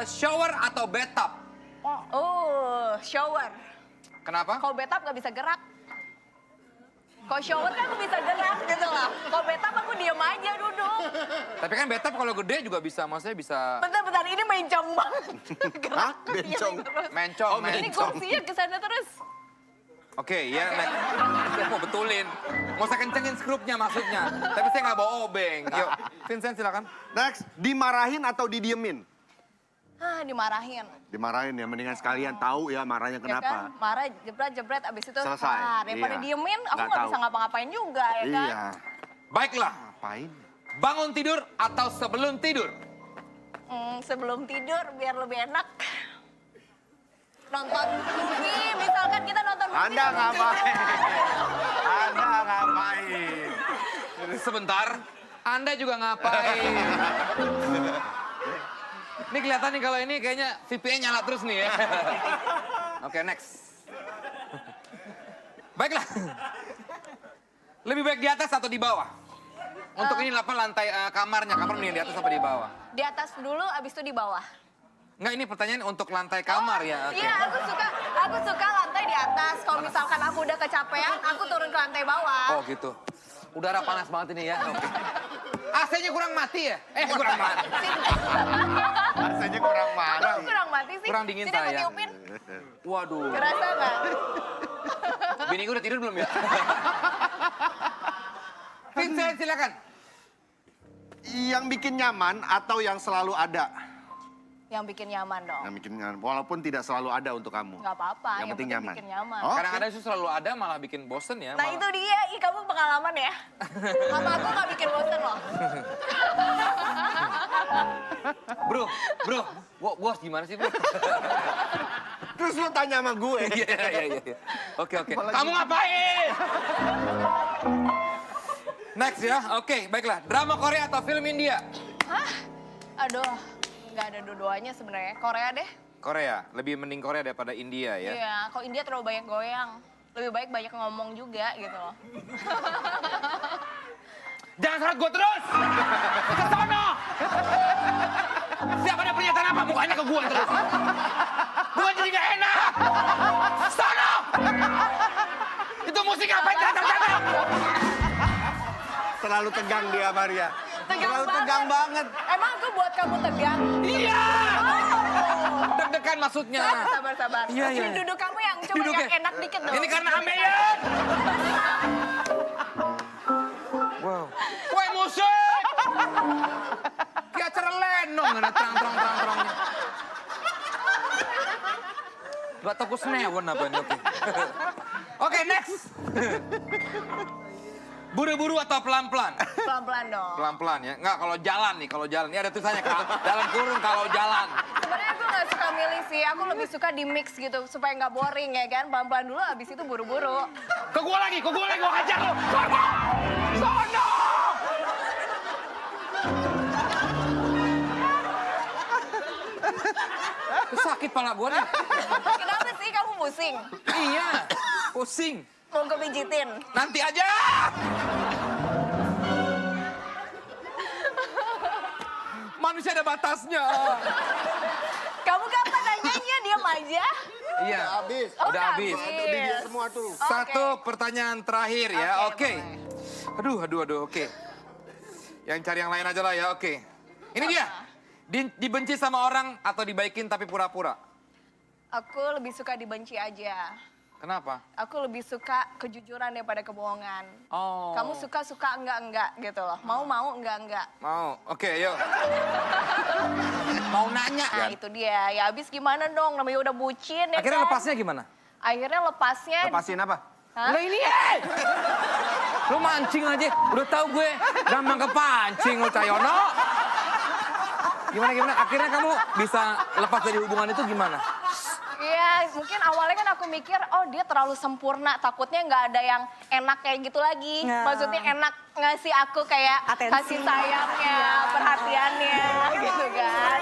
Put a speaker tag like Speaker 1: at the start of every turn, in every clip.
Speaker 1: Shower atau bathtub?
Speaker 2: Oh, shower.
Speaker 1: Kenapa?
Speaker 2: Kalau bathtub nggak bisa gerak. Kalau shower kan aku bisa gerak gitu loh. Kalau bathtub aku diem aja duduk.
Speaker 1: Tapi kan bathtub kalau gede juga bisa, maksudnya bisa...
Speaker 2: Bentar, ini mencong banget.
Speaker 3: Hah? Bencong?
Speaker 1: Mencong,
Speaker 2: Ini kursinya ke sana terus.
Speaker 1: Oke, ya, next. Saya mau betulin. Mau saya kencengin skrupnya maksudnya. Tapi saya nggak bawa obeng. Yuk, Vincent silakan.
Speaker 3: Next, dimarahin atau didiemin?
Speaker 2: Dimarahin.
Speaker 3: Dimarahin ya, mendingan sekalian tahu ya marahnya
Speaker 2: Ya
Speaker 3: kenapa.
Speaker 2: kan? Marah, jebret, abis itu
Speaker 3: Selesai.
Speaker 2: kelar. Daripada
Speaker 3: Iya.
Speaker 2: diemin, aku
Speaker 3: Nggak
Speaker 2: nggak
Speaker 3: tahu.
Speaker 2: bisa ngapa-ngapain juga ya kan.
Speaker 3: Iya.
Speaker 1: Baiklah,
Speaker 3: Ngapain?
Speaker 1: bangun tidur atau sebelum tidur?
Speaker 2: Sebelum tidur biar lebih enak. Nonton movie, misalkan kita nonton movie.
Speaker 3: Anda
Speaker 2: sebelum
Speaker 3: ngapain?
Speaker 2: tidur.
Speaker 3: Anda ngapain?
Speaker 1: Sebentar, Anda juga ngapain? Ini kelihatan nih kalau ini kayaknya VPN nyala terus nih ya. Oke, next. Baiklah. Lebih baik di atas atau di bawah? Untuk ini apa lantai kamarnya? Kamar mending di atas apa di bawah?
Speaker 2: Di atas dulu, abis itu di bawah.
Speaker 1: Enggak, ini pertanyaan untuk lantai kamar ya. Oke.
Speaker 2: Iya, aku suka lantai di atas. Kalau misalkan aku udah kecapean, aku turun ke lantai bawah.
Speaker 1: Oh gitu. Udara panas banget ini ya. Oke. AC-nya kurang mati ya? Kurang mati.
Speaker 3: Rasanya kurang mati.
Speaker 2: Kurang mati sih.
Speaker 1: Kurang dingin
Speaker 2: Sini aku
Speaker 1: saya.
Speaker 2: tiupin.
Speaker 1: Waduh.
Speaker 2: Kerasa nggak?
Speaker 1: Bini gue udah tidur belum ya? Vincent silakan.
Speaker 3: Yang bikin nyaman atau yang selalu ada?
Speaker 2: Yang bikin nyaman dong.
Speaker 3: Yang bikin nyaman, walaupun tidak selalu ada untuk kamu.
Speaker 2: Nggak apa-apa,
Speaker 3: Yang penting nyaman.
Speaker 2: bikin nyaman.
Speaker 3: Oh.
Speaker 1: Kadang-kadang itu selalu ada malah bikin bosen ya.
Speaker 2: Nah
Speaker 1: malah.
Speaker 2: itu dia, kamu pengalaman ya. Sama aku nggak bikin bosan loh.
Speaker 1: Bro, gua harus gimana sih bro?
Speaker 3: Terus lu tanya sama gue.
Speaker 1: Iya. Oke. Kamu ngapain? Next ya, oke baiklah. Drama Korea atau film India?
Speaker 2: Hah? Aduh, nggak ada dua-duanya sebenarnya. Korea deh.
Speaker 1: Korea, lebih mending Korea daripada India ya?
Speaker 2: Iya, kalau India terlalu banyak goyang. Lebih baik banyak ngomong juga gitu loh.
Speaker 1: Jangan sorot gue terus! Ke sono! Siapa ada pernyataan apa? Mukanya ke gue terus. Gue jadi gak enak! Sono! Itu musik ngapain tegang-tegang?
Speaker 3: Terlalu tegang dia, Maria. Terlalu tegang banget.
Speaker 2: Emang aku buat kamu tegang?
Speaker 1: Iya! Deg-degan maksudnya.
Speaker 2: Sabar.
Speaker 1: Iya.
Speaker 2: Ini duduk kamu yang coba
Speaker 1: Duduknya.
Speaker 2: yang enak dikit dong.
Speaker 1: Ini karena ambeien! Wow. Kue musik! Kayak acara lenong, ada terang-terangnya. Gak tau senewan apa ini, oke. Oke, next. Buru-buru atau pelan-pelan?
Speaker 2: Pelan-pelan dong.
Speaker 1: Pelan-pelan ya. Nggak, kalau jalan nih, kalau jalan. Ini ada tulisannya, Kak. Dalam kurung kalau jalan.
Speaker 2: Sebenarnya aku nggak suka milih sih. Aku lebih suka di mix gitu supaya nggak boring ya kan. Pelan-pelan dulu, abis itu buru-buru.
Speaker 1: Ke gua lagi, gua hajar lo. Sono! Sakit pala gua nih.
Speaker 2: Kenapa sih kamu pusing?
Speaker 1: Iya, pusing.
Speaker 2: Mau kepijitin?
Speaker 1: Nanti aja. Manusia ada batasnya.
Speaker 2: Kamu kapan nanyanya? Diam aja.
Speaker 1: Iya.
Speaker 3: Habis.
Speaker 2: Oh,
Speaker 1: Udah habis.
Speaker 3: Itu di dia semua tuh.
Speaker 1: Satu pertanyaan terakhir ya, oke.
Speaker 2: Boleh.
Speaker 1: Aduh, oke. Yang cari yang lain aja lah ya, oke. Ini dia. Dibenci sama orang atau dibaikin tapi pura-pura?
Speaker 2: Aku lebih suka dibenci aja.
Speaker 1: Kenapa?
Speaker 2: Aku lebih suka kejujuran daripada kebohongan.
Speaker 1: Oh.
Speaker 2: Kamu suka enggak gitu loh. Mau enggak.
Speaker 1: Mau, oke, yuk. Mau nanya
Speaker 2: Nah
Speaker 1: kan?
Speaker 2: itu dia. Ya habis gimana dong? Namanya udah bucin ya
Speaker 1: Akhirnya
Speaker 2: kan?
Speaker 1: lepasnya gimana?
Speaker 2: Akhirnya lepasnya.
Speaker 3: Lepasin apa?
Speaker 2: Hah?
Speaker 1: Lah ini Lu mancing aja, udah tahu gue gampang kepancing lu Cayono. Gimana? Akhirnya kamu bisa lepas dari hubungan itu gimana?
Speaker 2: Iya, mungkin awalnya kan aku mikir, oh dia terlalu sempurna, takutnya nggak ada yang enak kayak gitu lagi.
Speaker 4: Nah.
Speaker 2: Maksudnya enak ngasih aku kayak
Speaker 4: Atensi.
Speaker 2: kasih sayangnya, perhatiannya, gitu kan.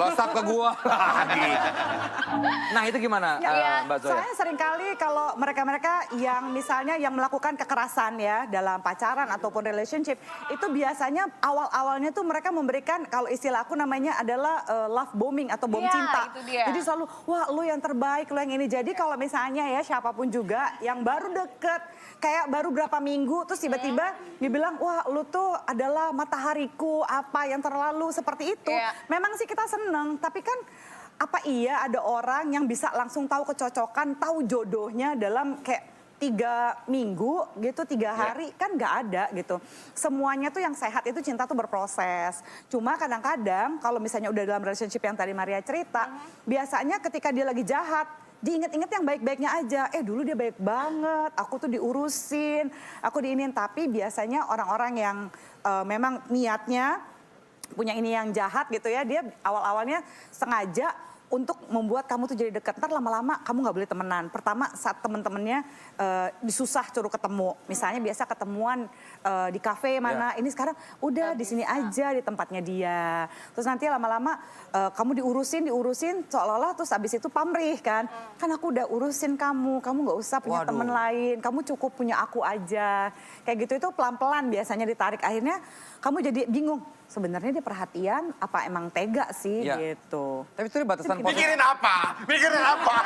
Speaker 1: WhatsApp ke gua lagi. Nah itu gimana Mbak Zoya?
Speaker 4: Soalnya seringkali kalau mereka-mereka yang misalnya yang melakukan kekerasan ya dalam pacaran ataupun relationship, itu biasanya awal-awalnya tuh mereka memberikan, kalau istilah aku namanya adalah love bombing atau bom
Speaker 2: Iya,
Speaker 4: cinta.
Speaker 2: itu dia.
Speaker 4: Jadi selalu, wah lu yang terbaik, lu yang ini. Jadi kalau misalnya ya siapapun juga yang baru deket, kayak baru berapa minggu, terus tiba-tiba dibilang, wah lu tuh adalah matahariku, apa yang terlalu seperti itu.
Speaker 2: Iya.
Speaker 4: Memang sih kita seneng, tapi kan apa iya ada orang yang bisa langsung tahu kecocokan, tahu jodohnya dalam kayak 3 minggu gitu, 3 hari, kan nggak ada gitu. Semuanya tuh yang sehat itu cinta tuh berproses. Cuma kadang-kadang kalau misalnya udah dalam relationship yang tadi Maria cerita, biasanya ketika dia lagi jahat, diinget-inget yang baik-baiknya aja. Dulu dia baik banget, aku tuh diurusin, aku diinin. Tapi biasanya orang-orang yang memang niatnya punya ini yang jahat gitu ya, dia awal-awalnya sengaja untuk membuat kamu tuh jadi dekat. Ntar lama-lama kamu nggak boleh temenan. Pertama saat temen-temennya disusah suruh ketemu. Misalnya biasa ketemuan di kafe mana. Ini sekarang udah di sini aja di tempatnya dia. Terus nanti lama-lama kamu diurusin seolah-olah terus abis itu pamrih kan. Kan aku udah urusin kamu nggak usah punya temen lain. Kamu cukup punya aku aja. Kayak gitu itu pelan-pelan biasanya ditarik. Akhirnya kamu jadi bingung. Sebenarnya dia perhatian apa emang tega sih gitu.
Speaker 1: Tapi itu batasan positif.
Speaker 3: Mikirin apa? Mikirin apa?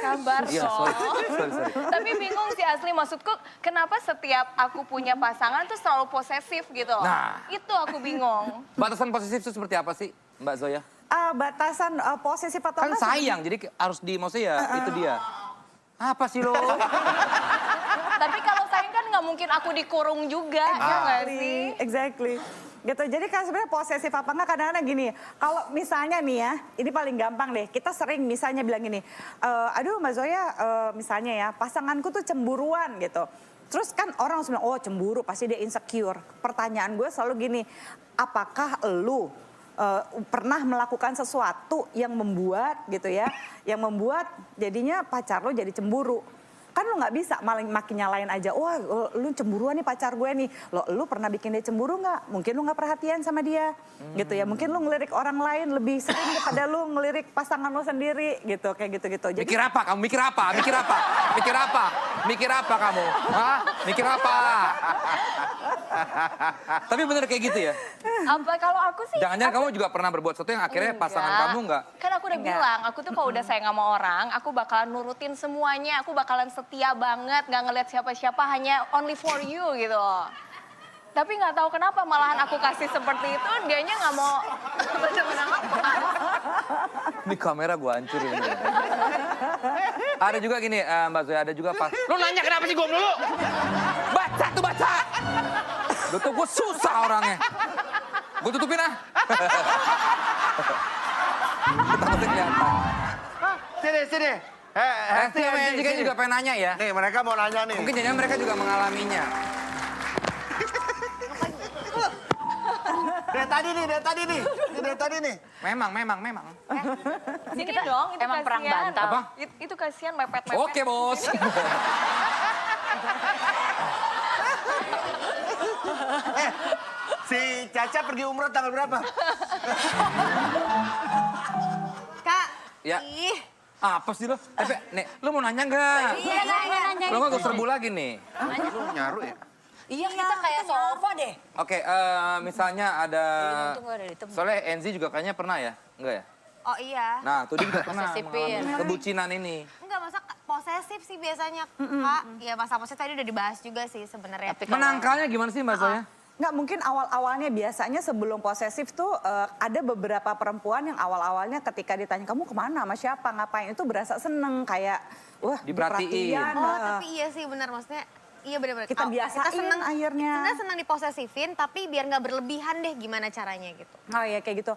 Speaker 2: Sabar,
Speaker 1: Iya,
Speaker 2: Sol.
Speaker 1: sorry.
Speaker 2: Tapi bingung sih asli, maksudku kenapa setiap aku punya pasangan tuh selalu posesif gitu loh.
Speaker 1: Nah.
Speaker 2: Itu aku bingung.
Speaker 1: Batasan posesif itu seperti apa sih Mbak Zoya?
Speaker 4: Batasan posesif atau
Speaker 1: Kan
Speaker 4: enggak?
Speaker 1: sayang, jadi harus maksudnya ya itu dia. Apa sih lo?
Speaker 2: Tapi kalau sayang kan nggak mungkin aku dikurung juga, ya nggak sih?
Speaker 4: Exactly. Gitu. Jadi kan sebenarnya posesif apa enggak kadang-kadang gini. Kalau misalnya nih ya, ini paling gampang deh. Kita sering misalnya bilang gini, aduh Mbak Zoya misalnya ya, pasanganku tuh cemburuan gitu. Terus kan orang langsung bilang, oh cemburu pasti dia insecure. Pertanyaan gue selalu gini, apakah lu pernah melakukan sesuatu yang membuat gitu ya, yang membuat jadinya pacar lo jadi cemburu? Kan lo nggak bisa makin nyalain aja, wah lu cemburuan nih pacar gue nih. Lu pernah bikin dia cemburu nggak? Mungkin lu nggak perhatian sama dia gitu ya. Mungkin lu ngelirik orang lain lebih sering daripada lu ngelirik pasangan lo sendiri gitu, kayak gitu-gitu. Jadi
Speaker 1: Mikir apa kamu? Mikir apa? Mikir apa? Mikir apa? Mikir apa kamu? Hah? Mikir apa? Tapi bener kayak gitu ya?
Speaker 2: Apa kalau aku sih?
Speaker 1: Jangan-jangan kamu juga pernah berbuat sesuatu yang akhirnya pasangan kamu nggak?
Speaker 2: Kan aku udah bilang, aku tuh kalau udah sayang sama orang, aku bakalan nurutin semuanya, aku bakalan setia banget, nggak ngeliat siapa-siapa, hanya only for you gitu loh. Tapi nggak tahu kenapa malahan aku kasih seperti itu, dianya nggak mau bener-bener apa.
Speaker 1: Ini kamera gue hancurin. Ada juga gini Mbak Zoya, ada juga pas. Lu nanya kenapa sih gue melulu? Baca tuh baca. Lu tuh gue susah orangnya. Gue tutupin ah. Takutnya kelihatan.
Speaker 3: Sini.
Speaker 1: Hesti sama Angie kayaknya juga pengen nanya ya.
Speaker 3: Nih mereka mau nanya nih.
Speaker 1: Mungkin jangan mereka juga mengalaminya.
Speaker 3: Dari tadi nih.
Speaker 1: Memang.
Speaker 2: Sini dong, itu
Speaker 5: emang perang
Speaker 2: kasihan.
Speaker 5: bantal.
Speaker 1: Apa?
Speaker 2: Itu kasihan mepet-mepet.
Speaker 1: Oke bos.
Speaker 3: Si Caca pergi umroh tanggal berapa?
Speaker 5: Kak,
Speaker 1: Ya.
Speaker 5: ih.
Speaker 1: Apa sih lo? Nek, lu mau nanya nggak?
Speaker 5: Iya, nanya.
Speaker 1: Lo nggak gue serbu lagi nih.
Speaker 3: Lu nyaru ya?
Speaker 5: Iya, kita kayak sofa deh.
Speaker 1: Oke, misalnya ada.
Speaker 5: Untung nggak ada di tempat.
Speaker 1: Soalnya Enzi juga kayaknya pernah ya, enggak ya?
Speaker 5: Oh iya.
Speaker 1: Nah, tuh dia juga pernah
Speaker 5: Posesifin.
Speaker 1: mengalami kebucinan ini.
Speaker 5: Enggak, masa posesif sih biasanya, Kak. Ya masa posesif tadi udah dibahas juga sih sebenarnya.
Speaker 1: Menangkalnya gimana sih Mbak Zoya?
Speaker 4: nggak mungkin awal-awalnya biasanya sebelum posesif tuh ada beberapa perempuan yang awal-awalnya ketika ditanya kamu kemana sama siapa ngapain itu berasa seneng kayak wah
Speaker 1: Diperhatiin.
Speaker 4: perhatian,
Speaker 5: Oh, tapi iya sih benar maksudnya Iya benar-benar.
Speaker 4: Kita biasain akhirnya.
Speaker 5: Sebenarnya senang diposesifin, tapi biar nggak berlebihan deh gimana caranya gitu.
Speaker 4: Oh iya kayak gitu.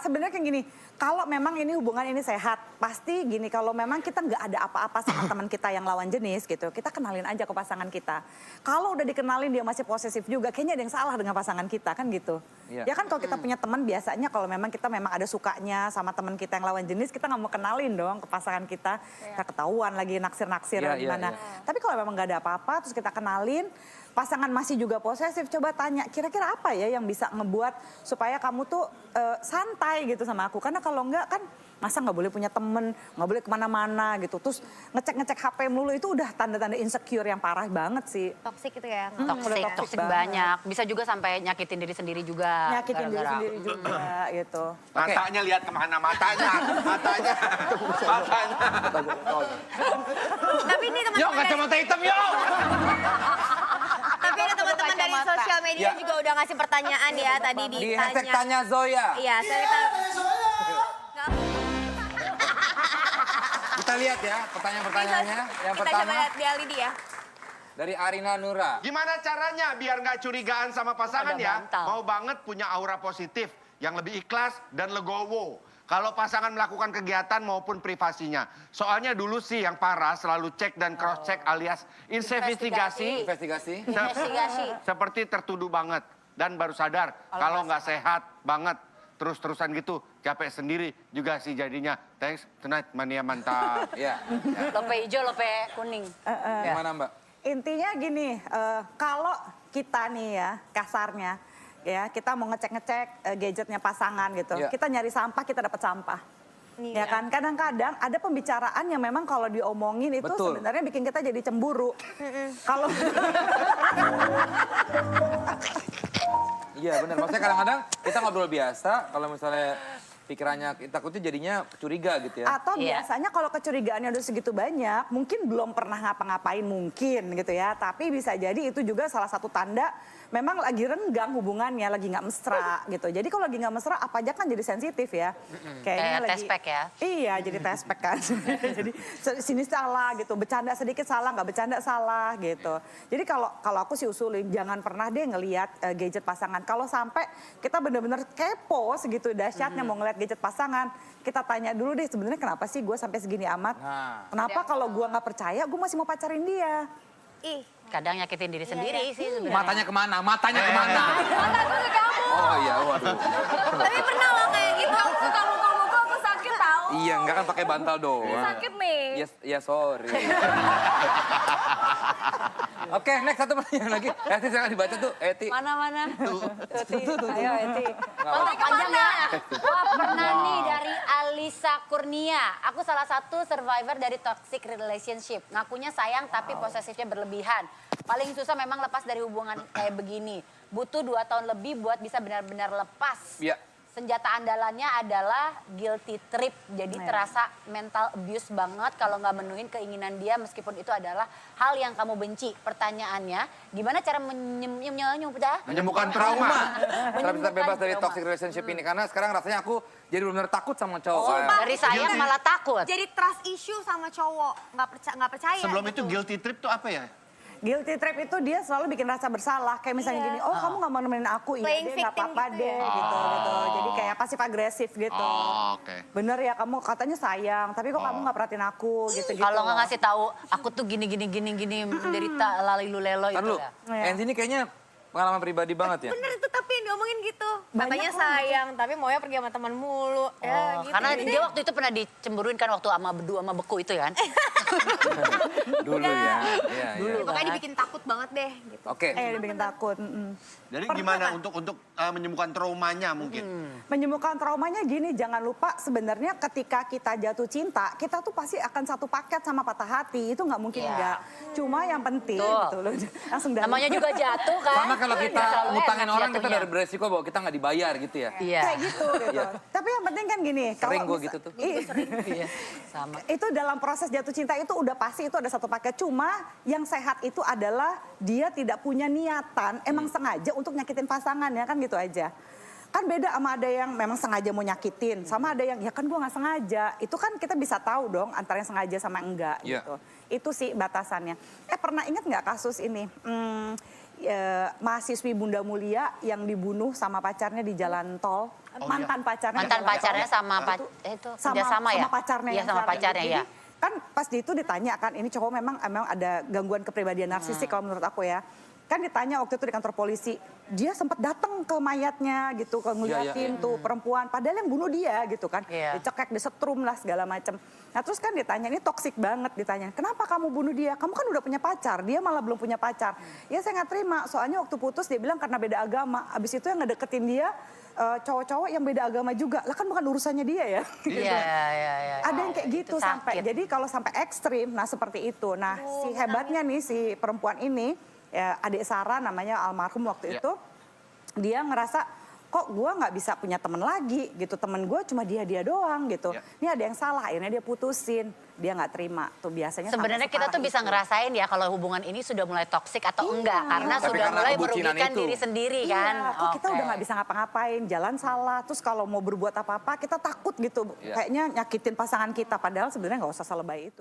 Speaker 4: Sebenarnya kayak gini, kalau memang ini hubungan ini sehat, pasti gini kalau memang kita nggak ada apa-apa sama teman kita yang lawan jenis gitu, kita kenalin aja ke pasangan kita. Kalau udah dikenalin dia masih posesif juga, kayaknya ada yang salah dengan pasangan kita kan gitu.
Speaker 6: Iya.
Speaker 4: Ya kan kalau kita punya teman biasanya kalau memang kita memang ada sukanya sama teman kita yang lawan jenis, kita nggak mau kenalin dong ke pasangan kita. Kita ketahuan lagi naksir-naksir
Speaker 6: Iya,
Speaker 4: gimana.
Speaker 6: iya.
Speaker 4: Tapi kalau memang nggak ada apa-apa, terus kita kenalin, pasangan masih juga posesif, coba tanya kira-kira apa ya yang bisa ngebuat supaya kamu tuh santai gitu sama aku. Karena kalau enggak kan masa nggak boleh punya temen, nggak boleh kemana-mana gitu. Terus ngecek-ngecek HP melulu itu udah tanda-tanda insecure yang parah banget sih.
Speaker 5: Toxic itu ya.
Speaker 7: Toxic
Speaker 4: banget.
Speaker 7: banyak. Bisa juga sampai nyakitin diri sendiri juga.
Speaker 4: Nyakitin diri
Speaker 7: gara-gara.
Speaker 4: sendiri juga gitu.
Speaker 3: Matanya lihat kemana, matanya.
Speaker 5: Tapi ini
Speaker 1: Yo,
Speaker 5: teman-teman dari,
Speaker 1: kacamata hitam yo!
Speaker 5: tapi ada teman-teman dari
Speaker 2: Kacamata.
Speaker 5: sosial media
Speaker 6: Ya.
Speaker 5: juga udah ngasih pertanyaan ya tadi
Speaker 6: Di hashtag
Speaker 5: ditanya.
Speaker 6: tanya Zoya.
Speaker 5: Iya, saya
Speaker 6: Kita lihat ya pertanyaan-pertanyaannya. Yang
Speaker 5: kita
Speaker 6: pertama
Speaker 5: coba lihat di Alidi ya.
Speaker 6: dari Arina Nura.
Speaker 3: Gimana caranya biar nggak curigaan sama pasangan
Speaker 7: Ada
Speaker 3: ya?
Speaker 7: bantal.
Speaker 3: Mau banget punya aura positif yang lebih ikhlas dan legowo. Kalau pasangan melakukan kegiatan maupun privasinya. Soalnya dulu sih yang parah selalu cek dan cross check alias investigasi.
Speaker 6: Investigasi.
Speaker 5: Investigasi.
Speaker 3: Seperti tertuduh banget dan baru sadar kalau nggak sehat banget. Terus-terusan gitu, capek sendiri juga sih jadinya. Thanks, tonight mania mantap.
Speaker 6: Ya.
Speaker 7: Lope hijau, lope kuning.
Speaker 6: Gimana Mbak?
Speaker 4: Intinya gini, kalau kita nih ya kasarnya, ya kita mau ngecek-ngecek gadgetnya pasangan gitu,
Speaker 6: Iya.
Speaker 4: kita nyari sampah, kita dapat sampah. Ya kan, kadang-kadang ada pembicaraan yang memang kalau diomongin itu
Speaker 6: Betul.
Speaker 4: sebenarnya bikin kita jadi cemburu. Kalau
Speaker 6: Iya benar. Maksudnya kadang-kadang kita ngobrol biasa, kalau misalnya pikirannya takutnya jadinya curiga gitu ya.
Speaker 4: atau
Speaker 7: Iya.
Speaker 4: biasanya kalau kecurigaannya udah segitu banyak, mungkin belum pernah ngapa-ngapain mungkin gitu ya. Tapi bisa jadi itu juga salah satu tanda memang lagi renggang hubungannya, lagi nggak mesra gitu. Jadi kalau lagi nggak mesra apa aja kan jadi sensitif ya.
Speaker 7: Kayak tespek ya.
Speaker 4: Iya, jadi tespek kan. Jadi sini salah gitu, bercanda sedikit salah, nggak bercanda salah gitu. Jadi kalau aku sih usulin jangan pernah deh ngelihat gadget pasangan. Kalau sampai kita bener-bener kepo segitu dahsyatnya mau ngeliat gadget pasangan, kita tanya dulu deh sebenarnya kenapa sih gue sampai segini amat?
Speaker 6: Nah.
Speaker 4: Kenapa kalau gue nggak percaya, gue masih mau pacarin dia?
Speaker 5: Ih,
Speaker 7: Kadang nyakitin diri sendiri sih sebenarnya.
Speaker 6: Matanya kemana? Matanya kemana?
Speaker 2: Mataku ke kamu.
Speaker 6: Oh iya, waduh.
Speaker 5: tapi pernah loh kayak gitu.
Speaker 2: Kamu suka muka-muka aku sakit tahu.
Speaker 6: Iya, enggak kan pakai bantal doang.
Speaker 2: Sakit nih.
Speaker 6: Ya sorry. Oke, next satu pertanyaan lagi. Eti jangan dibaca tuh, Eti.
Speaker 7: Mana-mana.
Speaker 2: Ayo Eti.
Speaker 7: Kontak panjang ya. Wah, pernah nih dari Alisa Kurnia. Aku salah satu survivor dari toxic relationship. Ngakunya sayang tapi posesifnya berlebihan. Paling susah memang lepas dari hubungan kayak begini. Butuh 2 tahun lebih buat bisa benar-benar lepas.
Speaker 6: Iya.
Speaker 7: Senjata andalannya adalah guilty trip. Jadi terasa mental abuse banget kalau nggak menuhin keinginan dia meskipun itu adalah hal yang kamu benci. Pertanyaannya, gimana cara
Speaker 3: Menyembuhkan trauma.
Speaker 6: Cara bisa bebas dari toxic relationship ini. Karena sekarang rasanya aku jadi benar-benar takut sama cowok.
Speaker 7: Dari sayang malah takut.
Speaker 5: Jadi trust issue sama cowok, nggak percaya.
Speaker 3: Sebelum
Speaker 5: gitu.
Speaker 3: itu guilty trip tuh apa ya?
Speaker 4: Guilty trip itu dia selalu bikin rasa bersalah. Kayak misalnya gini, oh kamu nggak mau nemenin aku, iya
Speaker 5: Playing
Speaker 4: deh nggak
Speaker 5: victim
Speaker 4: apa-apa
Speaker 5: gitu
Speaker 4: deh,
Speaker 5: ya.
Speaker 4: gitu. Jadi kayak pasif agresif gitu.
Speaker 3: Oh, oke.
Speaker 4: Bener ya kamu katanya sayang, tapi kok kamu nggak perhatiin aku gitu-gitu.
Speaker 7: Kalau nggak ngasih tahu, aku tuh gini menderita lalilu lelo
Speaker 6: Kan
Speaker 7: itu
Speaker 6: lu,
Speaker 7: lah.
Speaker 6: Enzi ini kayaknya pengalaman pribadi banget ya.
Speaker 5: Bener itu tapi yang diomongin gitu.
Speaker 4: Banyak
Speaker 5: Katanya
Speaker 4: kok.
Speaker 5: sayang, tapi maunya pergi sama teman mulu. Ya, gitu.
Speaker 7: Karena dia waktu itu pernah dicemburuin kan waktu sama berdua sama beku itu kan.
Speaker 6: Dulu ya. Iya, iya.
Speaker 5: Pokoknya dibikin takut banget deh. Gitu.
Speaker 6: Oke.
Speaker 4: Dia bikin takut.
Speaker 3: Jadi gimana untuk menyembuhkan traumanya mungkin?
Speaker 4: Menyembuhkan traumanya gini, jangan lupa sebenarnya ketika kita jatuh cinta, kita tuh pasti akan satu paket sama patah hati. Itu nggak mungkin
Speaker 7: Iya.
Speaker 4: enggak. Cuma yang penting
Speaker 7: Betul.
Speaker 4: gitu loh. Langsung dari
Speaker 7: Namanya juga jatuh kan.
Speaker 6: Sama kalau kita
Speaker 7: Nggak selalu
Speaker 6: ngutangin
Speaker 7: enak
Speaker 6: orang kita
Speaker 7: jatuhnya.
Speaker 6: dari beresiko bahwa kita nggak dibayar gitu ya.
Speaker 7: Iya.
Speaker 4: kayak gitu. Tapi yang penting kan gini.
Speaker 6: Sering
Speaker 4: kalau
Speaker 6: gua
Speaker 4: misa-
Speaker 6: gitu tuh.
Speaker 7: Iya, sama.
Speaker 4: Itu dalam proses jatuh cinta itu udah pasti itu ada satu paket. Cuma yang sehat itu adalah dia tidak punya niatan, emang sengaja untuk nyakitin pasangan ya kan gitu aja. Kan beda sama ada yang memang sengaja mau nyakitin, sama ada yang ya kan gue nggak sengaja. Itu kan kita bisa tahu dong antara yang sengaja sama enggak
Speaker 6: Iya.
Speaker 4: gitu. Itu sih batasannya. Pernah ingat nggak kasus ini? Mahasiswi Bunda Mulia yang dibunuh sama pacarnya di jalan tol. Mantan pacarnya.
Speaker 7: Mantan
Speaker 4: di jalan
Speaker 7: pacarnya
Speaker 4: tol.
Speaker 7: sama itu kerjasama ya?
Speaker 4: Sama pacarnya
Speaker 7: Iya,
Speaker 4: yang
Speaker 7: sama
Speaker 4: sekarang.
Speaker 7: pacarnya
Speaker 4: Jadi,
Speaker 7: ya.
Speaker 4: kan pas itu ditanya kan, ini cowok memang ada gangguan kepribadian narsistik kalau menurut aku ya. Kan ditanya waktu itu di kantor polisi, dia sempat datang ke mayatnya gitu, ke ngeliatin tuh perempuan, padahal yang bunuh dia gitu kan.
Speaker 7: Iya.
Speaker 4: Dicekek, disetrum lah segala macam. Nah terus kan ditanya, ini toksik banget ditanya, kenapa kamu bunuh dia? Kamu kan udah punya pacar, dia malah belum punya pacar. Ya saya nggak terima, soalnya waktu putus dia bilang karena beda agama. Abis itu yang ngedeketin dia cowok-cowok yang beda agama juga. Lah kan bukan urusannya dia ya.
Speaker 7: Iya.
Speaker 4: Ada yang kayak gitu
Speaker 7: Itu
Speaker 4: sampai.
Speaker 7: sakit.
Speaker 4: Jadi kalau sampai ekstrim, nah seperti itu. Nah si hebatnya nih si perempuan ini, ya, adik Sarah namanya almarhum waktu itu, dia ngerasa kok gue nggak bisa punya temen lagi gitu, temen gue cuma dia doang gitu. Ini ada yang salah, akhirnya dia putusin, dia nggak terima tuh biasanya.
Speaker 7: Sebenarnya kita tuh bisa ngerasain ya kalau hubungan ini sudah mulai toksik atau enggak karena
Speaker 6: Tapi
Speaker 7: sudah
Speaker 6: karena
Speaker 7: mulai
Speaker 6: kebucinan
Speaker 7: merugikan
Speaker 6: itu.
Speaker 7: diri sendiri kan.
Speaker 4: Iya, kok kita
Speaker 7: Oke.
Speaker 4: udah nggak bisa ngapa-ngapain, jalan salah, terus kalau mau berbuat apa-apa kita takut gitu, kayaknya nyakitin pasangan kita, padahal sebenarnya nggak usah selebay itu.